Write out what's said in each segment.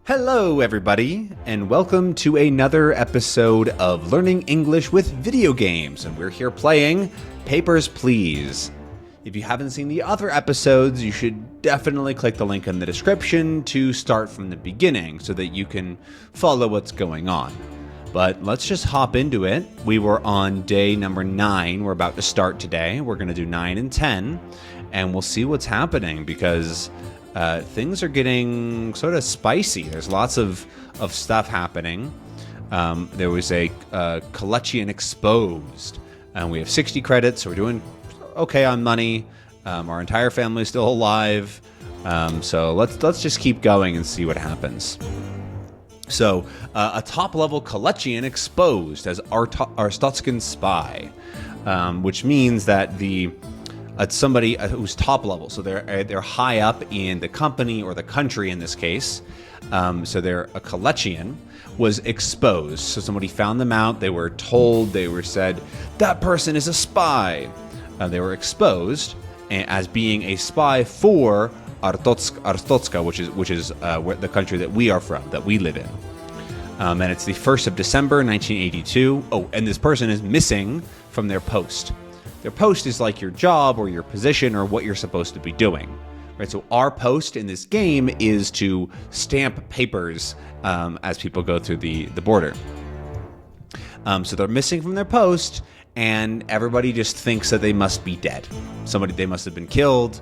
Hello, everybody, and welcome to another episode of Learning English with Video Games, and we're here playing Papers, Please. If you haven't seen the other episodes, you should definitely click the link in the description to start from the beginning so that you can follow what's going on. But let's just hop into it. We were on day number 9. We're about to start today. We're going to do 9 and 10, and we'll see what's happening because things are getting sort of spicy. There's lots of stuff happening. There was a collection exposed, and we have 60 credits, so we're doing okay on money. Our entire family is still alive, so let's just keep going and see what happens. So, a top-level collection exposed as Arstotzkan spy, which means that it's somebody who's top level, so they're high up in the company or the country in this case. So they're a collection was exposed. So somebody found them out. They were told. They were said that person is a spy. They were exposed as being a spy for Arstotzka, which is the country that we are from, that we live in. And it's the 1st of December, 1982. Oh, and this person is missing from their post. Their post is like your job or your position or what you're supposed to be doing, right? So our post in this game is to stamp papers as people go through the border. So they're missing from their post, and everybody just thinks that they must be dead. They must have been killed.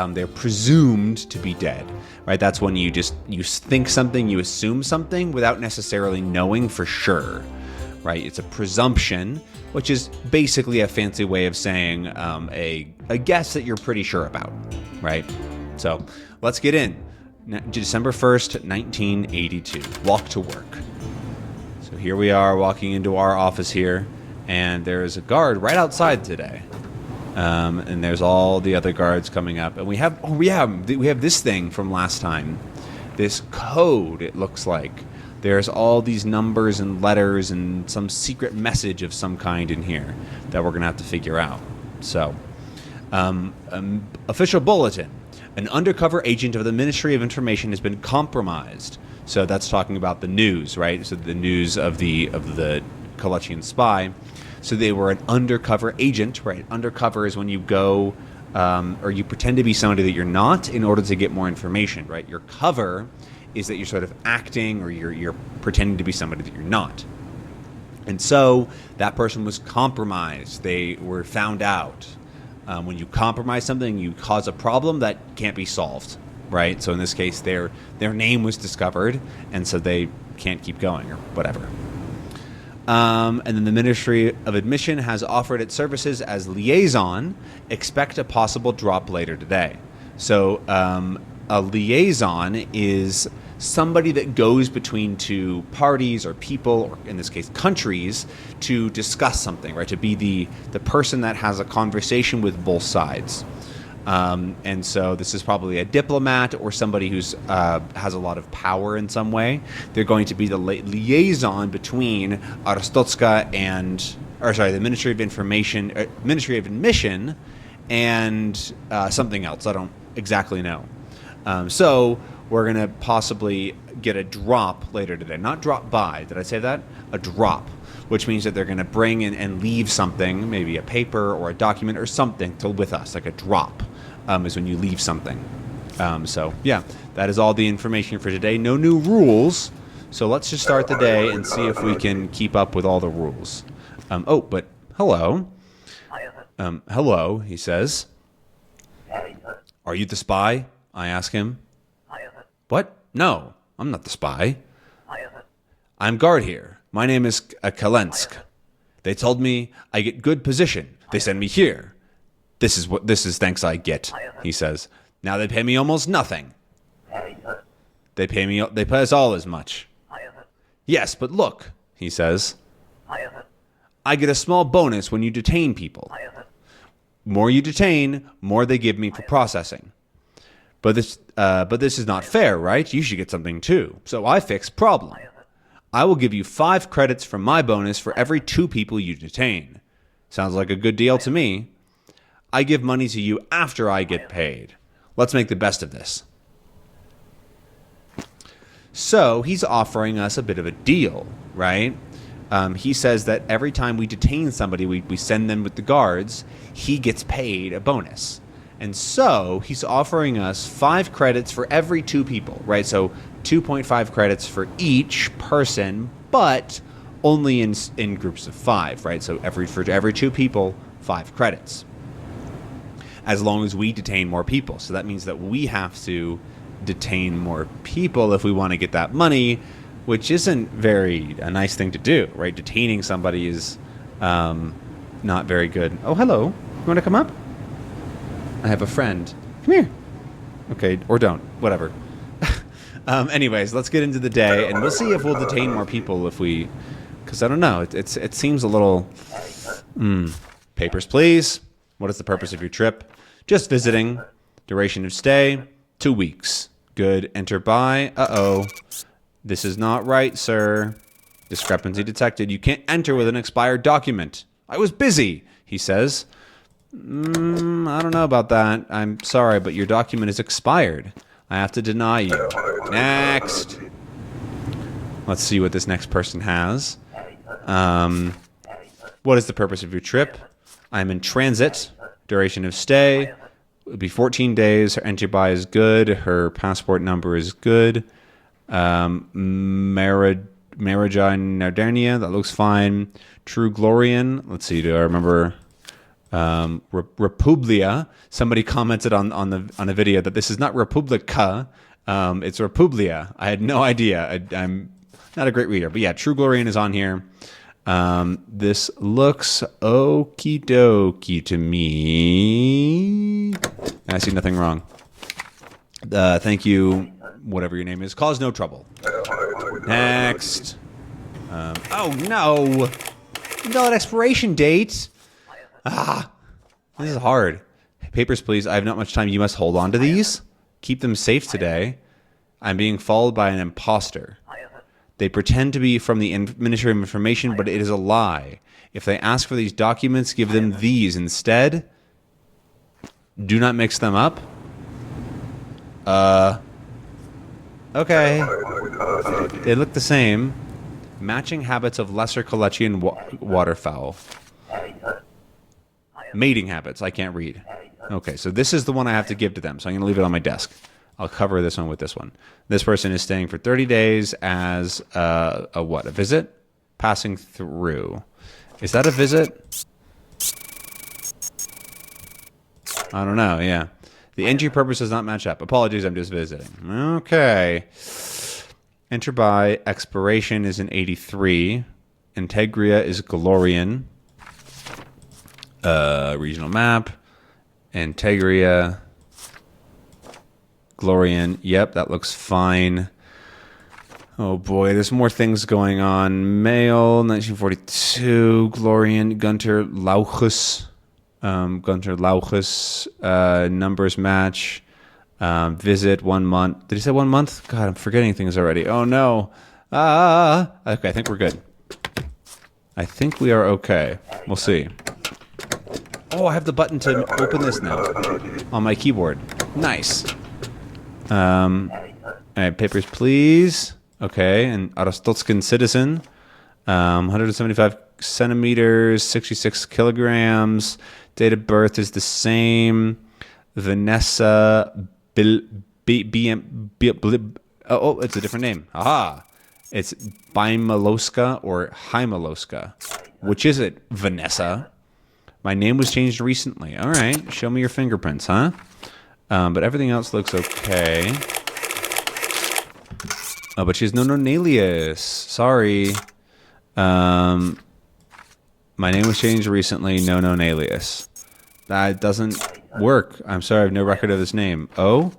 They're presumed to be dead, right? That's when you think something, you assume something without necessarily knowing for sure, right? It's a presumption, which is basically a fancy way of saying a guess that you're pretty sure about, right? So let's get in. December 1st, 1982. Walk to work. So here we are walking into our office here, and there's a guard right outside today. And there's all the other guards coming up. And we have this thing from last time. This code, it looks like. There's all these numbers and letters and some secret message of some kind in here that we're going to have to figure out. So, official bulletin. An undercover agent of the Ministry of Information has been compromised. So that's talking about the news, right? So the news of the Kalachian spy. So they were an undercover agent, right? Undercover is when you go or you pretend to be somebody that you're not in order to get more information, right? Your cover is that you're sort of acting or you're pretending to be somebody that you're not. And so that person was compromised. They were found out. When you compromise something, you cause a problem that can't be solved, right? So in this case, their name was discovered, and so they can't keep going or whatever. And then the Ministry of Admission has offered its services as liaison. Expect a possible drop later today. So a liaison is somebody that goes between two parties or people, or in this case countries, to discuss something, right? To be the person that has a conversation with both sides. And so this is probably a diplomat or somebody who's has a lot of power in some way. They're going to be the liaison between Arstotzka and, the Ministry of Information, Ministry of Admission, and something else. I don't exactly know. So we're going to possibly get a drop later today. Not drop by. Did I say that? A drop, which means that they're going to bring in and leave something, maybe a paper or a document or something with us, like a drop is when you leave something. So, yeah, that is all the information for today. No new rules. So let's just start the day and see if we can keep up with all the rules. But hello. Hello, he says. Are you the spy? I ask him. What? No, I'm not the spy. I'm guard here. My name is Kalensk. They told me I get good position. They send me here. This is thanks I get, he says. Now they pay me almost nothing. They pay us all as much. Yes, but look, he says. I get a small bonus when you detain people. More you detain, more they give me for processing. But this is not fair, right? You should get something too. So I fix problem. I will give you 5 credits from my bonus for every 2 people you detain. Sounds like a good deal to me. I give money to you after I get paid. Let's make the best of this. So he's offering us a bit of a deal, right? He says that every time we detain somebody, we send them with the guards, he gets paid a bonus. And so he's offering us 5 credits for every 2 people, right? So 2.5 credits for each person, but only in groups of 5, right? So for every 2 people, 5 credits. As long as we detain more people. So that means that we have to detain more people if we want to get that money, which isn't a nice thing to do, right? Detaining somebody is not very good. Oh, hello. You want to come up? I have a friend. Come here. Okay, or don't. Whatever. Anyways, let's get into the day, and we'll see if we'll detain more people if we... Because I don't know. It seems a little... Papers, please. What is the purpose of your trip? Just visiting. Duration of stay, 2 weeks. Good. Enter by. Uh-oh. This is not right, sir. Discrepancy detected. You can't enter with an expired document. I was busy, he says. I don't know about that. I'm sorry, but your document is expired. I have to deny you. Next. Let's see what this next person has. What is the purpose of your trip? I'm in transit. Duration of stay. It would be 14 days. Her entry by is good. Her passport number is good. Maragine Nardernia, that looks fine. True Glorian, let's see, do I remember? Republia. Somebody commented on the video that this is not Republica, it's Republia. I had no idea. I'm not a great reader, but yeah, True Glorian is on here. This looks okie dokie to me. I see nothing wrong. Thank you, whatever your name is. Cause no trouble. Next. Oh, no. Invalid expiration date. This is hard. Papers, please. I have not much time. You must hold on to these. Keep them safe today. I'm being followed by an imposter. They pretend to be from the Ministry of Information, but it is a lie. If they ask for these documents, give them these instead. Do not mix them up. Okay. They look the same. Matching habits of lesser Kalechian waterfowl. Mating habits. I can't read. Okay, so this is the one I have to give to them. So I'm going to leave it on my desk. I'll cover this one with this one. This person is staying for 30 days as a what? A visit? Passing through. Is that a visit? I don't know, yeah. The entry purpose does not match up. Apologies, I'm just visiting. Okay. Enter by. Expiration is in 83. Integria is Glorian. Regional map. Integria. Glorian. Yep, that looks fine. Oh boy, there's more things going on. Male, 1942. Glorian. Gunter Lauchus. Numbers match. Visit 1 month. Did he say 1 month? God, I'm forgetting things already. Oh no. Okay, I think we're good. I think we are okay. We'll see. Oh, I have the button to open this now on my keyboard. Nice. All right, papers, please. Okay, and Arstotzkin citizen. 175 centimeters, 66 kilograms. Date of birth is the same. Vanessa it's a different name. Aha. It's Bimaloska or Himaloska. Which is it, Vanessa? My name was changed recently. All right. Show me your fingerprints, huh? But everything else looks okay. Oh, but she has no alias. Sorry. My name was changed recently. No known alias. That doesn't work. I'm sorry. I have no record of this name. Oh?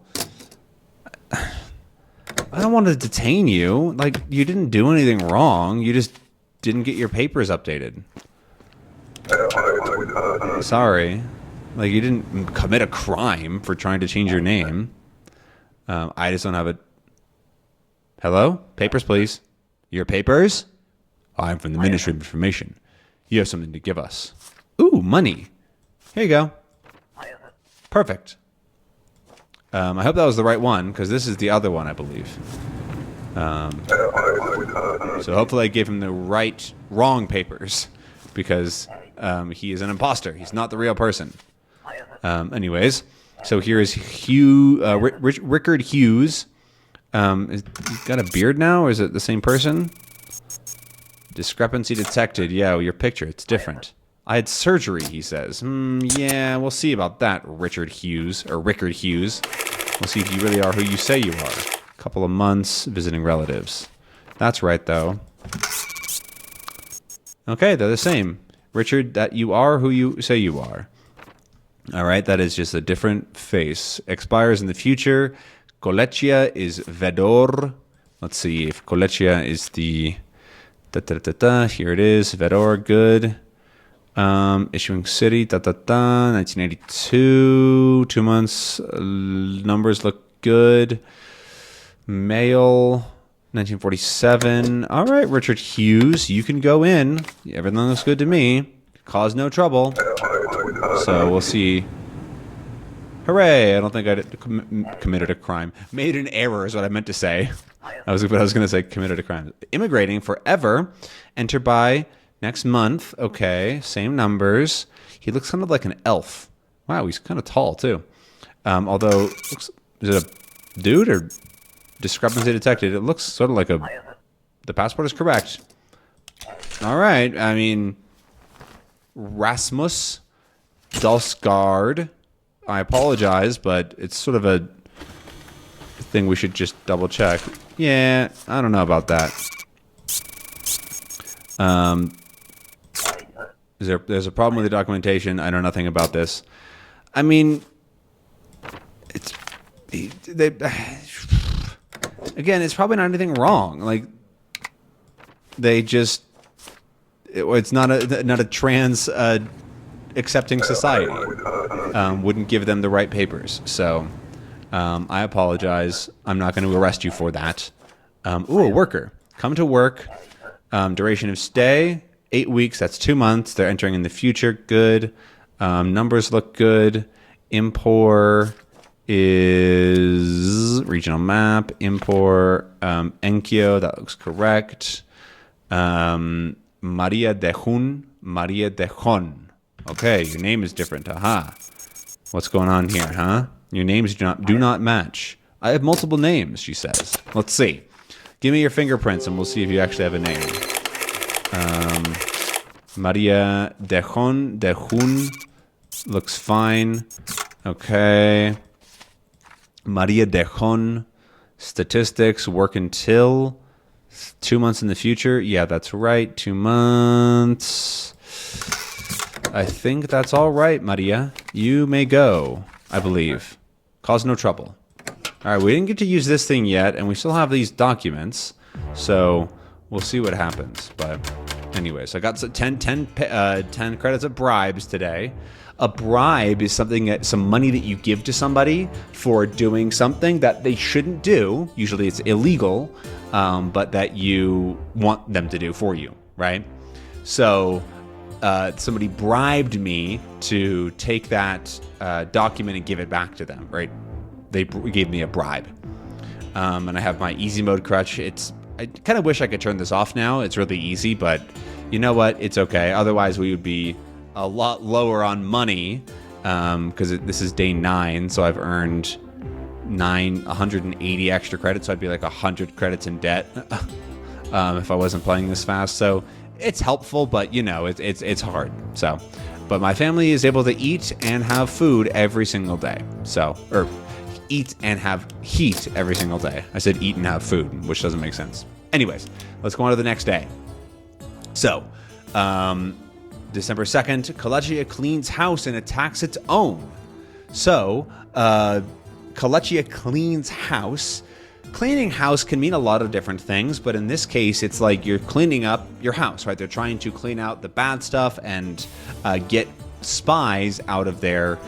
I don't want to detain you. Like, you didn't do anything wrong. You just didn't get your papers updated. Sorry. Like, you didn't commit a crime for trying to change your name. I just don't have it. Hello? Papers, please. Your papers? I'm from the Ministry of Information. You have something to give us. Ooh, money. Here you go. Perfect. I hope that was the right one, because this is the other one, I believe. So hopefully I gave him the wrong papers, because he is an imposter. He's not the real person. Anyways, so here is Rickard Hughes. He's got a beard now, or is it the same person? Discrepancy detected. Yeah, your picture, it's different. I had surgery, he says. Yeah, we'll see about that, Rickard Hughes. We'll see if you really are who you say you are. Couple of months visiting relatives. That's right, though. Okay, they're the same. Richard, that you are who you say you are. All right, that is just a different face. Expires in the future. Kolechia is Vedor. Let's see if Kolechia is the... Here it is. Vedor, good. Issuing city, 1982. 2 months. Numbers look good. Male, 1947. All right, Richard Hughes, you can go in. Everything looks good to me. Cause no trouble. So we'll see. Hooray! I don't think I committed a crime. Made an error is what I meant to say. I was going to say committed a crime. Immigrating forever. Enter by next month. Okay, same numbers. He looks kind of like an elf. Wow, he's kind of tall too. Although, is it a dude or discrepancy detected? It looks sort of like the passport is correct. All right. I mean, Rasmus Dalsgaard. I apologize, but it's sort of a thing we should just double check. Yeah, I don't know about that. There's a problem with the documentation. I know nothing about this. I mean, again, it's probably not anything wrong. Like, they just, it's not a trans accepting society. Wouldn't give them the right papers. So I apologize. I'm not going to arrest you for that. A worker. Come to work. Duration of stay, 8 weeks. That's 2 months. They're entering in the future. Good. Numbers look good. Impor is regional map. Impor Enkyo. That looks correct. Maria Dejon. Okay, your name is different. Aha. What's going on here, huh? Your names do not match. I have multiple names, she says. Let's see. Give me your fingerprints and we'll see if you actually have a name. Maria Dejun looks fine. Okay. Maria Dejun. Statistics, work until 2 months in the future. Yeah, that's right. 2 months. I think that's all right, Maria. You may go, I believe. Cause no trouble. All right, we didn't get to use this thing yet, and we still have these documents, so we'll see what happens. But anyways, I got 10 credits of bribes today. A bribe is some money that you give to somebody for doing something that they shouldn't do. Usually it's illegal, but that you want them to do for you, right? So somebody bribed me to take that document and give it back to them, right? They gave me a bribe. And I have my easy mode crutch. I kind of wish I could turn this off now. It's really easy, but you know what? It's okay. Otherwise, we would be a lot lower on money because this is day 9, so I've earned 180 extra credits, so I'd be like 100 credits in debt if I wasn't playing this fast. So it's helpful, but you know, it's hard. So, but my family is able to eat and have food every single day. So, or eat and have heat every single day. I said eat and have food, which doesn't make sense. Anyways, let's go on to the next day. So, December 2nd, Kolechia cleans house and attacks its own. So, Kolechia cleans house. Cleaning house can mean a lot of different things, but in this case, it's like you're cleaning up your house, right? They're trying to clean out the bad stuff and get spies out of their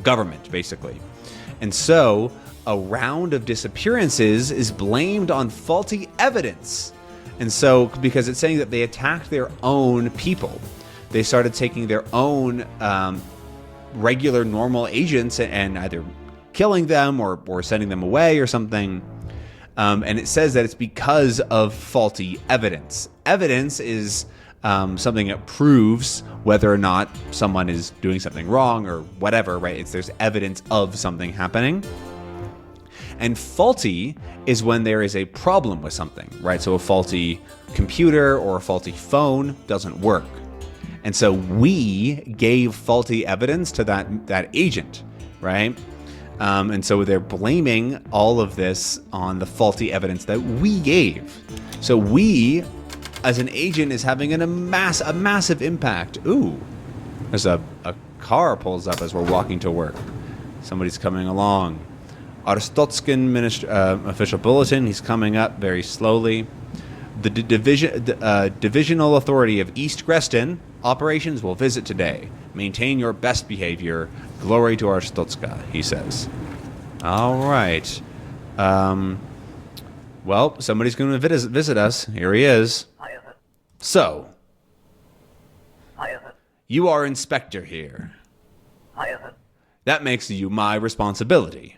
government, basically. And so, a round of disappearances is blamed on faulty evidence. And so, because it's saying that they attacked their own people, they started taking their own regular, normal agents and either killing them or sending them away or something. And it says that it's because of faulty evidence. Evidence is something that proves whether or not someone is doing something wrong or whatever, right? There's evidence of something happening. And faulty is when there is a problem with something, right? So a faulty computer or a faulty phone doesn't work. And so we gave faulty evidence to that agent, right? And so they're blaming all of this on the faulty evidence that we gave. So we, as an agent, is having a massive impact. Ooh, there's a car pulls up as we're walking to work. Somebody's coming along. Arstotzkan official bulletin. He's coming up very slowly. The divisional authority of East Greston operations will visit today. Maintain your best behavior. Glory to Arstotzka, he says. All right. Well, somebody's going to visit us. Here he is. So, you are inspector here. That makes you my responsibility.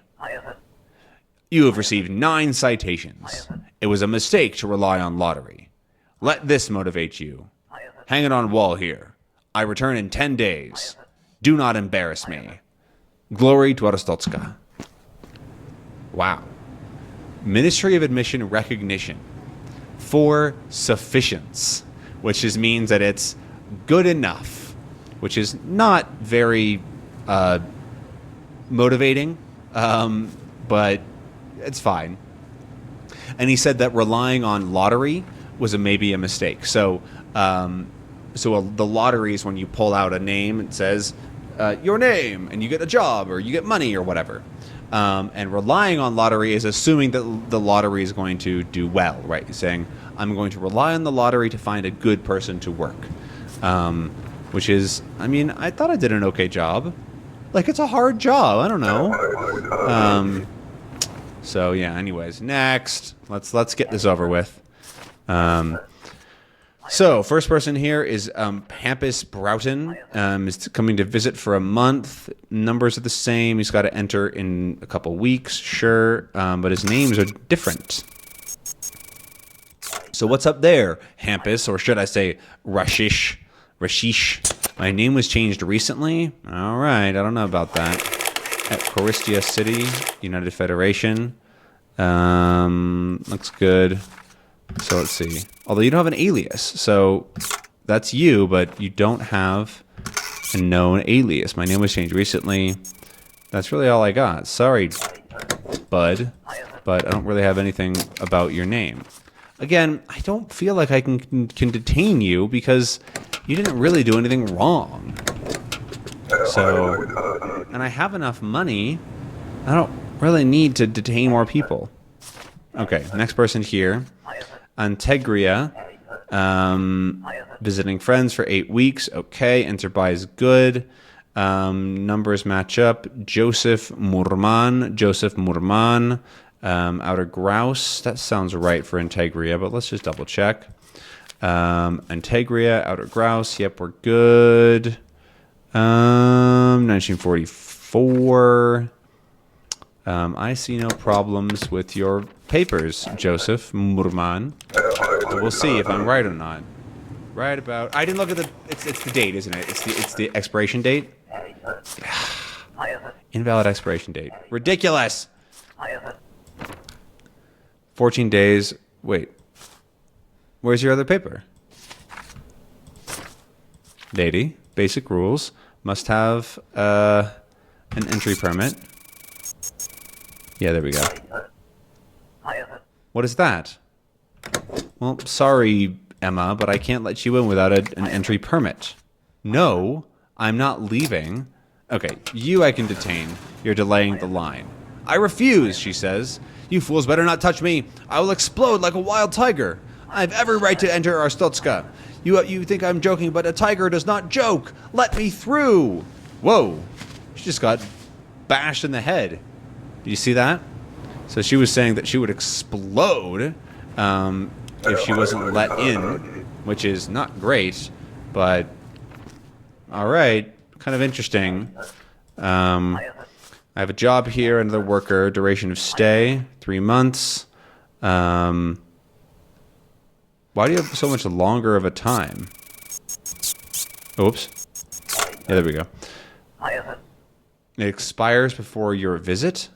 You have received 9 citations. It was a mistake to rely on lottery. Let this motivate you. Hang it on wall here. I return in 10 days. Do not embarrass me. Glory to Arstotzka. Wow. Ministry of Admission recognition for sufficiency, which means that it's good enough, which is not very motivating, but it's fine. And he said that relying on lottery was maybe a mistake. So the lottery is when you pull out a name and says your name, and you get a job or you get money or whatever. And relying on lottery is assuming that the lottery is going to do well, right? He's saying, I'm going to rely on the lottery to find a good person to work. Which is, I mean, I thought I did an okay job. Like, it's a hard job. I don't know. So, yeah, anyways. Next. Let's get this over with. So, first person here is Hampus Broughton. Is coming to visit for a month. Numbers are the same. He's got to enter in a couple weeks, sure. But his names are different. So what's up there, Hampus? Or should I say Rashish? My name was changed recently. All right, I don't know about that. At Choristia City, United Federation. Looks good. So let's see. Although you don't have an alias, so that's you, but you don't have a known alias. My name was changed recently. That's really all I got. Sorry, bud, but I don't really have anything about your name. Again, I don't feel like I can detain you because you didn't really do anything wrong. So, and I have enough money. I don't really need to detain more people. Okay, next person here. Antegria. Visiting friends for 8 weeks. Okay, enter by is good. Numbers match up. Joseph Murman. Outer Grouse. That sounds right for Antegria, but let's just double check. Antegria, Outer Grouse. Yep, we're good. 1944. I see no problems with your papers, Joseph Murman. But we'll see if I'm right or not. Right about. I didn't look at the. It's the date, isn't it? It's the expiration date. Invalid expiration date. Ridiculous. 14 days. Wait. Where's your other paper? Lady. Basic rules. Must have an entry permit. Yeah, there we go. What is that? Well, sorry, Emma, but I can't let you in without an entry permit. No, I'm not leaving. Okay, you I can detain. You're delaying the line. I refuse, she says. You fools better not touch me. I will explode like a wild tiger. I have every right to enter Arstotzka. You think I'm joking, but a tiger does not joke. Let me through. Whoa. She just got bashed in the head. Do you see that? So she was saying that she would explode if she wasn't let in, which is not great, but all right, kind of interesting. I have a job here, another worker, duration of stay, 3 months. Why do you have so much longer of a time? Oops. Yeah, there we go. It expires before your visit.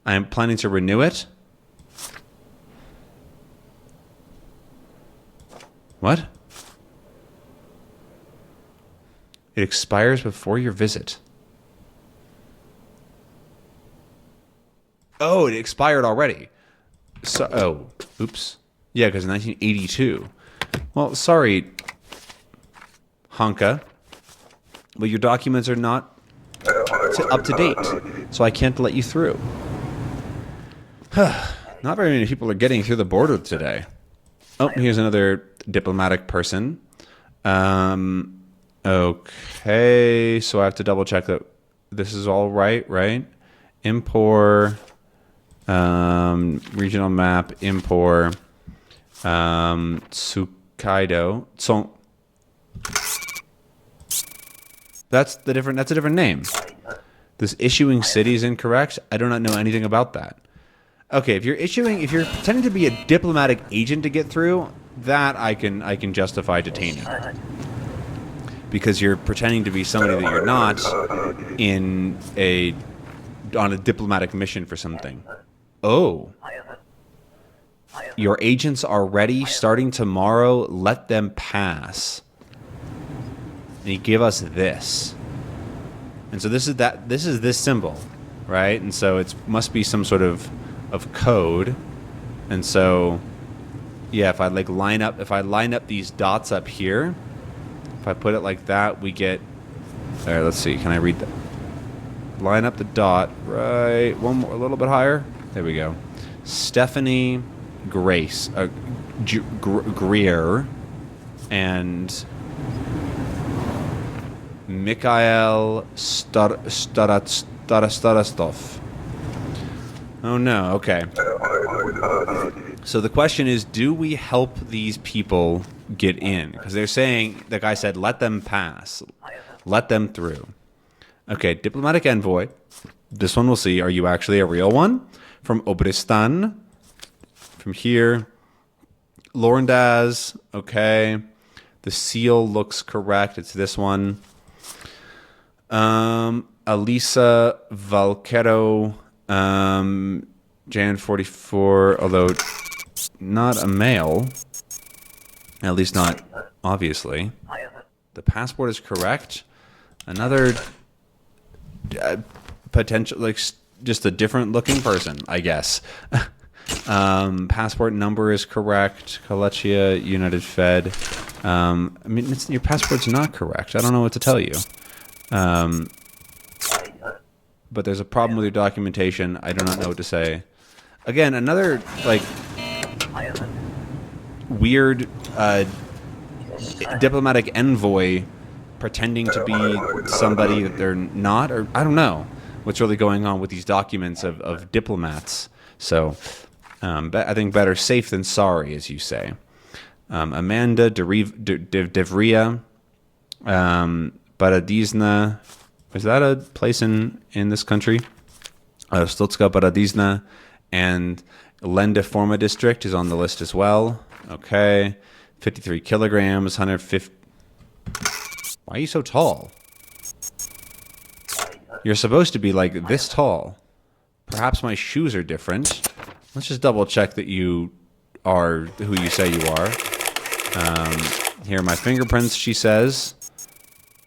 I am planning to renew it. What? It expires before your visit. Oh, it expired already. So, oops. Yeah, because 1982. Well, sorry, Honka. But your documents are not up to date, so I can't let you through. Not very many people are getting through the border today. Oh, here's another diplomatic person. Okay, so I have to double check that this is all right? Import, regional map, import, Tsukkaido. So that's a different name. This issuing city is incorrect. I do not know anything about that. Okay, if you're pretending to be a diplomatic agent to get through, that I can justify detaining. Because you're pretending to be somebody that you're not on a diplomatic mission for something. Oh. Your agents are ready starting tomorrow. Let them pass. And you give us this. And so this is this symbol, right? And so it must be some sort of code. And so yeah, if I line up these dots up here, if I put it like that, we get there, let's see, can I read that? Line up the dot, right, one more, a little bit higher. There we go. Stephanie Grace, Greer, and Mikhail Starostov. Oh no, okay. So the question is, do we help these people get in? Because they're saying, the guy said, let them pass. Let them through. Okay, diplomatic envoy. This one we'll see. Are you actually a real one? From Obristan. From here. Lorndaz. Okay. The seal looks correct. It's this one. Alisa Valquero. Jan 44, although not a male. At least not obviously. The passport is correct. Another potential, just a different looking person, I guess. Passport number is correct. Kalechia, United Fed. I mean, your passport's not correct. I don't know what to tell you. But there's a problem with your documentation. I do not know what to say. Again, another, weird diplomatic envoy pretending to be somebody that they're not, or I don't know what's really going on with these documents of diplomats. So I think better safe than sorry, as you say. Amanda Devria, Baradizna. Is that a place in this country? Stotska Baradizna and Lenda Forma district is on the list as well. Okay. 53 kilograms, 150. Why are you so tall? You're supposed to be like this tall. Perhaps my shoes are different. Let's just double check that you are who you say you are. Here are my fingerprints, she says.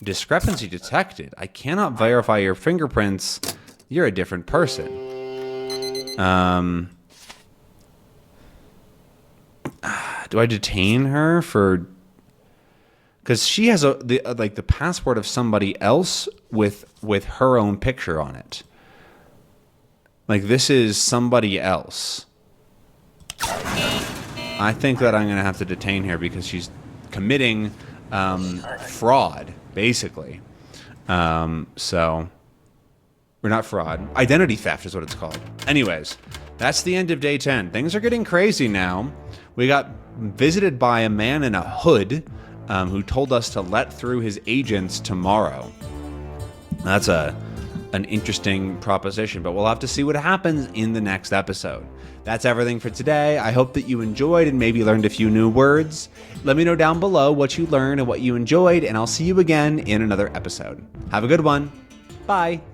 Discrepancy detected. I cannot verify your fingerprints. You're a different person. Do I detain her for? Because she has the passport of somebody else with her own picture on it. Like, this is somebody else. I think that I'm going to have to detain her because she's committing fraud, basically. So, we're not fraud. Identity theft is what it's called. Anyways, that's the end of day 10. Things are getting crazy now. We got visited by a man in a hood who told us to let through his agents tomorrow. That's a an interesting proposition, but we'll have to see what happens in the next episode. That's everything for today. I hope that you enjoyed and maybe learned a few new words. Let me know down below what you learned and what you enjoyed, and I'll see you again in another episode. Have a good one. Bye.